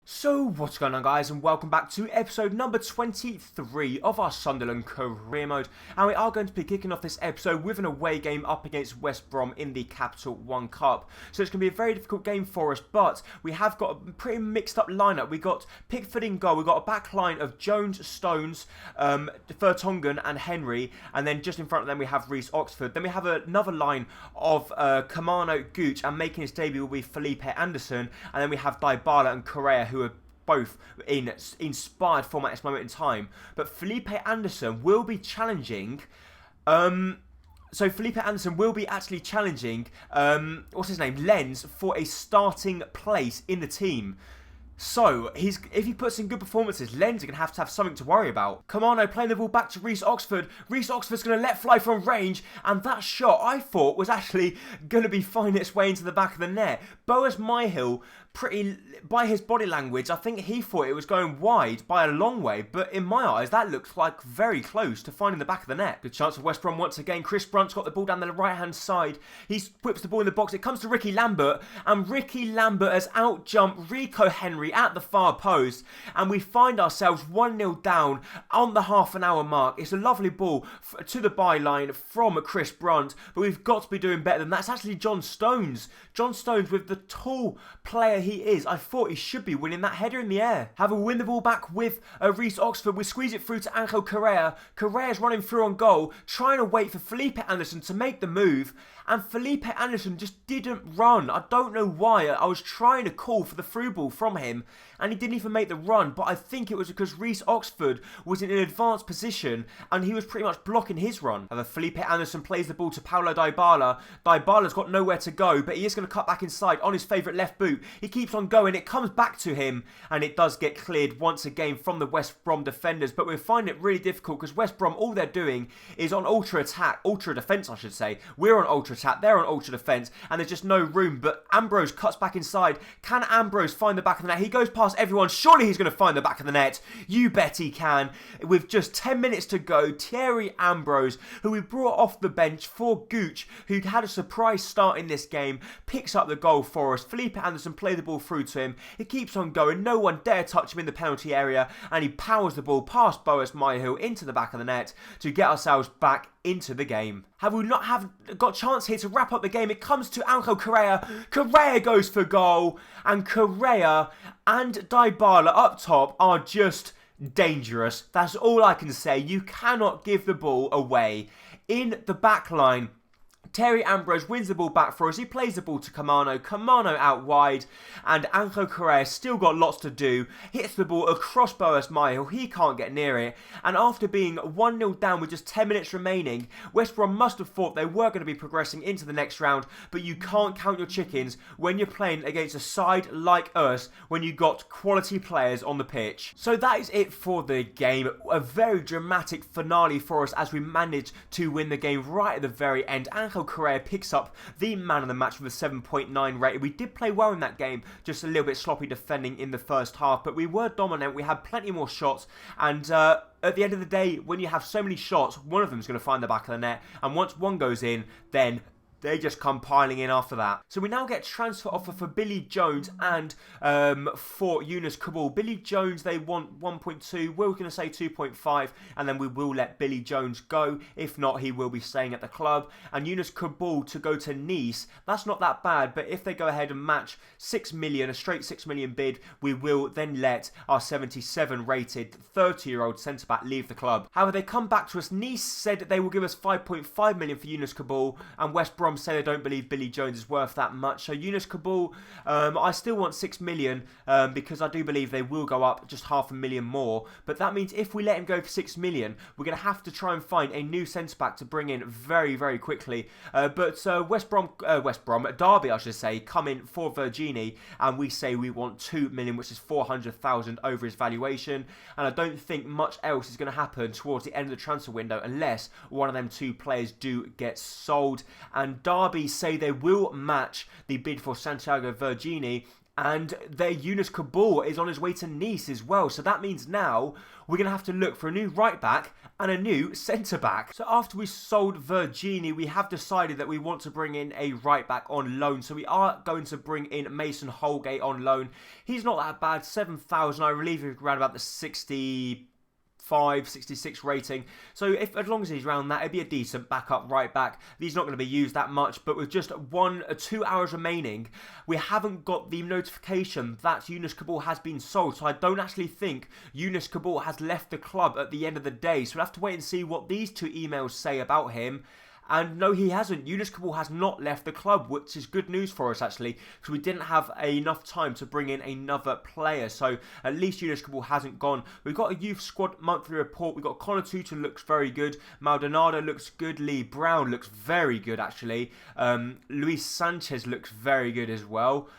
So what's going on, guys, and welcome back to episode number 23 of our Sunderland career mode, and we are going to be kicking off this episode with an away game up against West Brom in the Capital One Cup. So it's going to be a very difficult game for us, but we have got a pretty mixed up lineup. We got Pickford in goal, we've got a back line of Jones, Stones, Vertonghen and Henry, and then just in front of them we have Reece Oxford. Then we have another line of Kamano, Gooch, and making his debut will be Felipe Anderson, and then we have Dybala and Correa, who are both in inspired form at this moment in time. But Felipe Anderson will be challenging. So Felipe Anderson will be actually challenging, what's his name, Lens, for a starting place in the team. So, if he puts in good performances, Lens are going to have something to worry about. Kamano playing the ball back to Reece Oxford. Reece Oxford's going to let fly from range, and that shot, I thought, was actually going to be finding its way into the back of the net. Boas Myhill, by his body language, I think he thought it was going wide by a long way, but in my eyes, that looks like very close to finding the back of the net. Good chance for West Brom once again. Chris Brunt's got the ball down the right-hand side. He whips the ball in the box. It comes to Ricky Lambert, and Ricky Lambert has out-jumped Rico Henry at the far post, and we find ourselves 1-0 down on the half-an-hour mark. It's a lovely ball to the byline from Chris Brunt, but we've got to be doing better than that. It's actually John Stones. John Stones, with the tall player he is, I thought he should be winning that header in the air. Have a win the ball back with Reece Oxford. We squeeze it through to Angel Correa. Correa's running through on goal, trying to wait for Felipe Anderson to make the move, and Felipe Anderson just didn't run. I don't know why. I was trying to call for the through ball from him, and he didn't even make the run, but I think it was because Reece Oxford was in an advanced position, and he was pretty much blocking his run. And then Felipe Anderson plays the ball to Paulo Dybala. Dybala's got nowhere to go, but he is going to cut back inside on his favourite left boot. He keeps on going. It comes back to him, and it does get cleared once again from the West Brom defenders, but we find it really difficult because West Brom, all they're doing is on ultra defence, I should say. We're on ultra attack, they're on ultra defence, and there's just no room, but Ambrose cuts back inside. Can Ambrose find the back of the net? He goes past everyone. Surely he's going to find the back of the net. You bet he can. With just 10 minutes to go, Thierry Ambrose, who we brought off the bench for Gooch, who had a surprise start in this game, picks up the goal for us. Felipe Anderson plays the ball through to him. He keeps on going. No one dare touch him in the penalty area, and he powers the ball past Boas Myhill into the back of the net to get ourselves back into the game. Have we not got a chance here to wrap up the game? It comes to Angel Correa. Correa goes for goal, and Correa and Dybala up top are just dangerous. That's all I can say. You cannot give the ball away. In the back line, Thierry Ambrose wins the ball back for us. He plays the ball to Kamano. Kamano out wide. And Angel Correa still got lots to do. Hits the ball across Boas Myhill. He can't get near it. And after being 1-0 down with just 10 minutes remaining, West Brom must have thought they were going to be progressing into the next round. But you can't count your chickens when you're playing against a side like us, when you got quality players on the pitch. So that is it for the game. A very dramatic finale for us as we managed to win the game right at the very end. Angel Correa picks up the man of the match with a 7.9 rating. We did play well in that game, just a little bit sloppy defending in the first half, but we were dominant. We had plenty more shots, and at the end of the day, when you have so many shots, one of them is going to find the back of the net, and once one goes in, then they just come piling in after that. So we now get transfer offer for Billy Jones and for Yunus Kabul. Billy Jones, they want 1.2. We're going to say 2.5, and then we will let Billy Jones go. If not, he will be staying at the club. And Yunus Kabul to go to Nice. That's not that bad, but if they go ahead and match 6 million, a straight 6 million bid, we will then let our 77 rated 30-year-old centre-back leave the club. However, they come back to us. Nice said they will give us 5.5 million for Yunus Kabul, and West Brom say they don't believe Billy Jones is worth that much. So Yunus Kabul, I still want 6 million because I do believe they will go up just 500,000 more. But that means if we let him go for 6 million, we're going to have to try and find a new centre-back to bring in very, very quickly. But Derby, I should say, come in for Virginie, and we say we want 2 million, which is 400,000 over his valuation. And I don't think much else is going to happen towards the end of the transfer window unless one of them two players do get sold. And Derby say they will match the bid for Santiago Virginie And their Yunus Kabul is on his way to Nice as well. So that means now we're going to have to look for a new right back and a new centre back. So after we sold Virginie, we have decided that we want to bring in a right back on loan. So we are going to bring in Mason Holgate on loan. He's not that bad, 7,000. I believe he's around about the 66 rating. So as long as he's around that, it'd be a decent backup right back. He's not going to be used that much, but with just 2 hours remaining, we haven't got the notification that Yunus Kabul has been sold. So I don't actually think Yunus Kabul has left the club at the end of the day. So we'll have to wait and see what these 2 emails say about him. And no, he hasn't. Yunus Kabul has not left the club, which is good news for us, actually, because we didn't have enough time to bring in another player. So at least Yunus Kabul hasn't gone. We've got a youth squad monthly report. We've got Connor Tutu looks very good. Maldonado looks good. Lee Brown looks very good, actually. Luis Sanchez looks very good as well.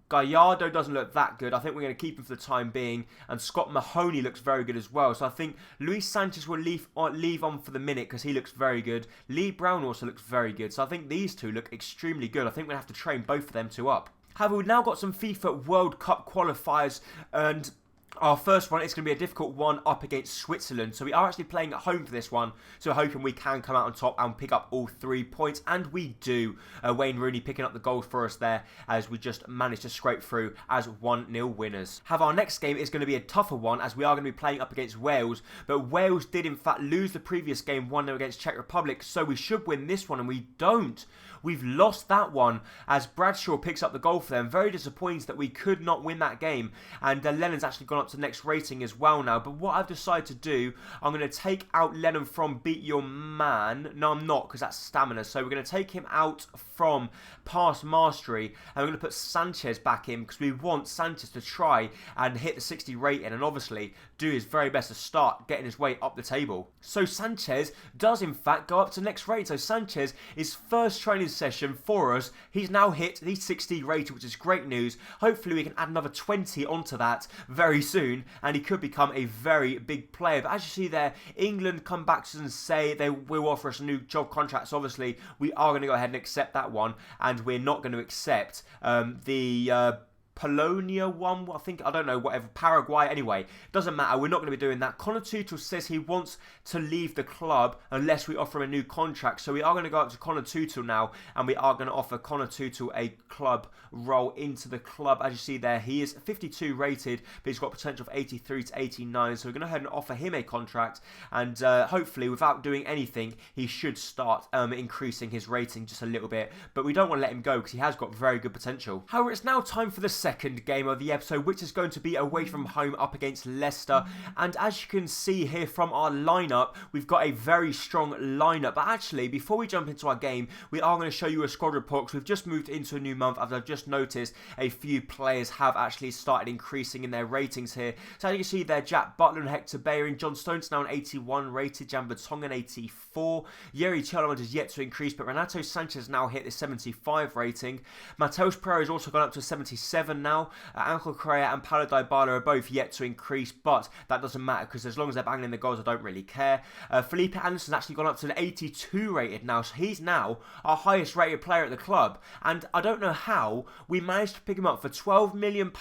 Gallardo doesn't look that good. I think we're going to keep him for the time being. And Scott Mahoney looks very good as well. So I think Luis Sanchez will leave on for the minute because he looks very good. Lee Brown also looks very good. So I think these 2 look extremely good. I think we're going to have to train both of them 2 up. However, we've now got some FIFA World Cup qualifiers, and our first one is going to be a difficult one up against Switzerland. So we are actually playing at home for this one. So we're hoping we can come out on top and pick up all 3 points. And we do. Wayne Rooney picking up the goals for us there as we just managed to scrape through as 1-0 winners. However, our next game is going to be a tougher one as we are going to be playing up against Wales. But Wales did in fact lose the previous game 1-0 against Czech Republic. So we should win this one and we don't. We've lost that one as Bradshaw picks up the goal for them. Very disappointed that we could not win that game. And Lennon's actually gone up to the next rating as well now. But what I've decided to do, I'm going to take out Lennon from Beat Your Man. No, I'm not, because that's stamina. So we're going to take him out from Pass Mastery. And we're going to put Sanchez back in because we want Sanchez to try and hit the 60 rating. And obviously do his very best to start getting his way up the table. So Sanchez does in fact go up to the next rating. So Sanchez is first training session for us. He's now hit the 60 rated, which is great news. Hopefully we can add another 20 onto that very soon and he could become a very big player. But as you see there, England come back to us and say they will offer us a new job contract. So obviously we are going to go ahead and accept that one, and we're not going to accept the Polonia one, I don't know, whatever, Paraguay, anyway, doesn't matter, we're not going to be doing that. Connor Tutu says he wants to leave the club unless we offer him a new contract, so we are going to go up to Connor Tutu now, and we are going to offer Connor Tutu a club role into the club. As you see there, he is 52 rated, but he's got potential of 83 to 89, so we're going to go ahead and offer him a contract, and hopefully, without doing anything, he should start increasing his rating just a little bit, but we don't want to let him go because he has got very good potential. However, it's now time for the second game of the episode, which is going to be away from home up against Leicester. And as you can see here from our lineup, we've got a very strong lineup. But actually, before we jump into our game, we are going to show you a squad report because we've just moved into a new month. As I've just noticed, a few players have actually started increasing in their ratings here. So as you can see there, Jack Butler and Hector Bellerin, John Stones now an 81 rated, Jan Vertonghen 84, Yeri Tielemans is yet to increase, but Renato Sanchez now hit the 75 rating. Mateus Pereira has also gone up to 77 now. Angel Correa and Paulo Dybala are both yet to increase, but that doesn't matter because as long as they're banging in the goals, I don't really care. Felipe Anderson's actually gone up to an 82 rated now, so he's now our highest rated player at the club, and I don't know how we managed to pick him up for £12 million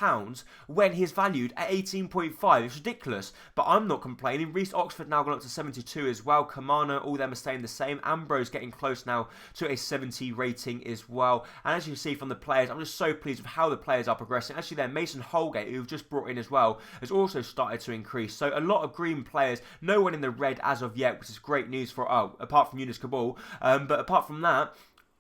when he's valued at 18.5. It's ridiculous, but I'm not complaining. Reece Oxford now gone up to 72 as well. Kamana, all them are staying the same. Ambrose getting close now to a 70 rating as well, and as you can see from the players, I'm just so pleased with how the players are progressing. Actually there, Mason Holgate, who we've just brought in as well, has also started to increase. So a lot of green players, no one in the red as of yet, which is great news for, apart from Yunus Kabul. But apart from that,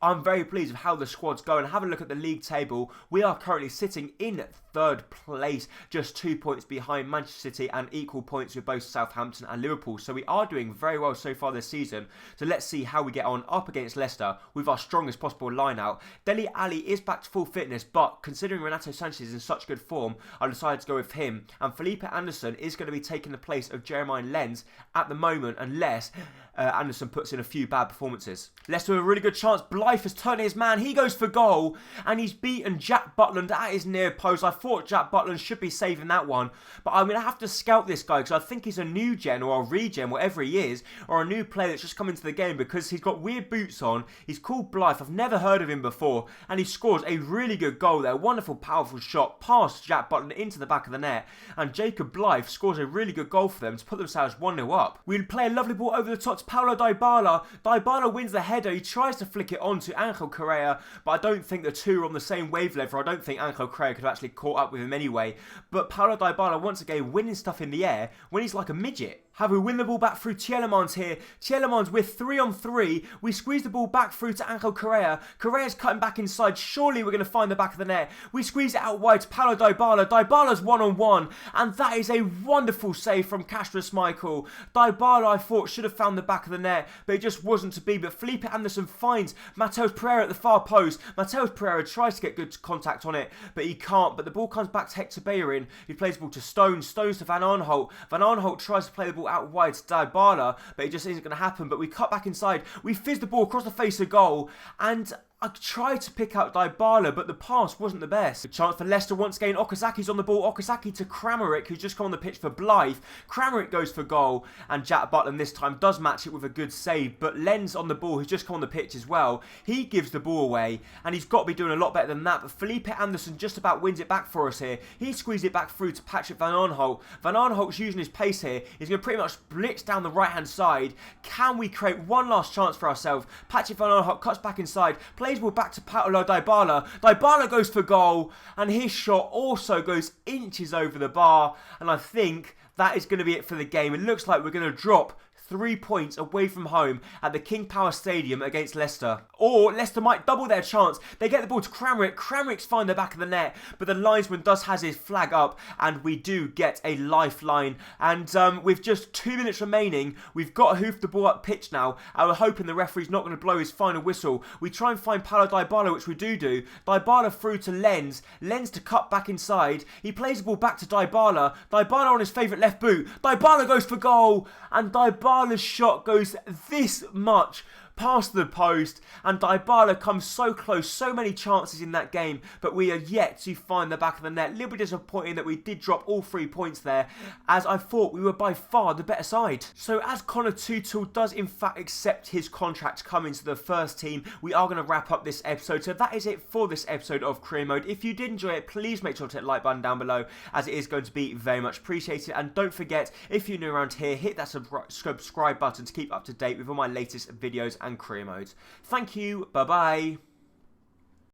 I'm very pleased with how the squad's going. Have a look at the league table. We are currently sitting in third place, just 2 points behind Manchester City and equal points with both Southampton and Liverpool. So we are doing very well so far this season. So let's see how we get on up against Leicester with our strongest possible line-out. Dele Alli is back to full fitness, but considering Renato Sanchez is in such good form, I decided to go with him. And Felipe Anderson is going to be taking the place of Jeremiah Lenz at the moment, unless Anderson puts in a few bad performances. Leicester with a really good chance. Blythe has turned his man. He goes for goal, and he's beaten Jack Butland at his near post. I thought Jack Butland should be saving that one, but I'm going to have to scout this guy because I think he's a new gen or a regen, whatever he is, or a new player that's just come into the game because he's got weird boots on. He's called Blythe. I've never heard of him before, and he scores a really good goal there. Wonderful, powerful shot past Jack Butland into the back of the net, and Jacob Blythe scores a really good goal for them to put themselves 1-0 up. We play a lovely ball over the top to Paulo Dybala. Dybala wins the header. He tries to flick it on to Angel Correa, but I don't think the two are on the same wavelength, or I don't think Angel Correa could have actually caught up with him anyway. But Paulo Dybala once again winning stuff in the air when he's like a midget. Have we win the ball back through Tielemans here. Tielemans with 3-on-3. We squeeze the ball back through to Angel Correa. Correa's cutting back inside. Surely we're going to find the back of the net. We squeeze it out wide to Paulo Dybala. Dybala's 1-on-1. And that is a wonderful save from Castro Schmeichel. Dybala, I thought, should have found the back of the net, but it just wasn't to be. But Felipe Anderson finds Matheus Pereira at the far post. Matheus Pereira tries to get good contact on it, but he can't. But the ball comes back to Hector Bellerin, who plays the ball to Stones. Stones to Van Aanholt. Van Aanholt tries to play the ball out wide to Dybala, but it just isn't going to happen. But we cut back inside. We fizz the ball across the face of goal, and I tried to pick out Dybala, but the pass wasn't the best. A chance for Leicester once again. Okazaki's on the ball. Okazaki to Kramaric, who's just come on the pitch for Blythe. Kramaric goes for goal, and Jack Butland this time does match it with a good save. But Lenz on the ball, who's just come on the pitch as well, he gives the ball away, and he's got to be doing a lot better than that. But Felipe Anderson just about wins it back for us here. He squeezed it back through to Patrick Van Aanholt. Van Aanholt's using his pace here. He's going to pretty much blitz down the right-hand side. Can we create one last chance for ourselves? Patrick Van Aanholt cuts back inside, plays ball back to Paulo Dybala. Dybala goes for goal, and his shot also goes inches over the bar, and I think that is going to be it for the game. It looks like we're going to drop 3 points away from home at the King Power Stadium against Leicester. Or Leicester might double their chance. They get the ball to Kramaric. Kramaric's find the back of the net, but the linesman does has his flag up, and we do get a lifeline. And with just 2 minutes remaining, we've got to hoof the ball up pitch now, and we're hoping the referee's not going to blow his final whistle. We try and find Paulo Dybala, which we do. Dybala through to Lenz. Lenz to cut back inside. He plays the ball back to Dybala. Dybala on his favourite left boot. Dybala goes for goal, and Dybala's shot goes this much past the post, and Dybala comes so close. So many chances in that game, but we are yet to find the back of the net. A little bit disappointing that we did drop all 3 points there, as I thought we were by far the better side. So as Connor Tuchel does in fact accept his contract to come into the first team, we are going to wrap up this episode. So that is it for this episode of Career Mode. If you did enjoy it, please make sure to hit the like button down below, as it is going to be very much appreciated. And don't forget, if you're new around here, hit that subscribe button to keep up to date with all my latest videos and career modes. Thank you. Bye bye.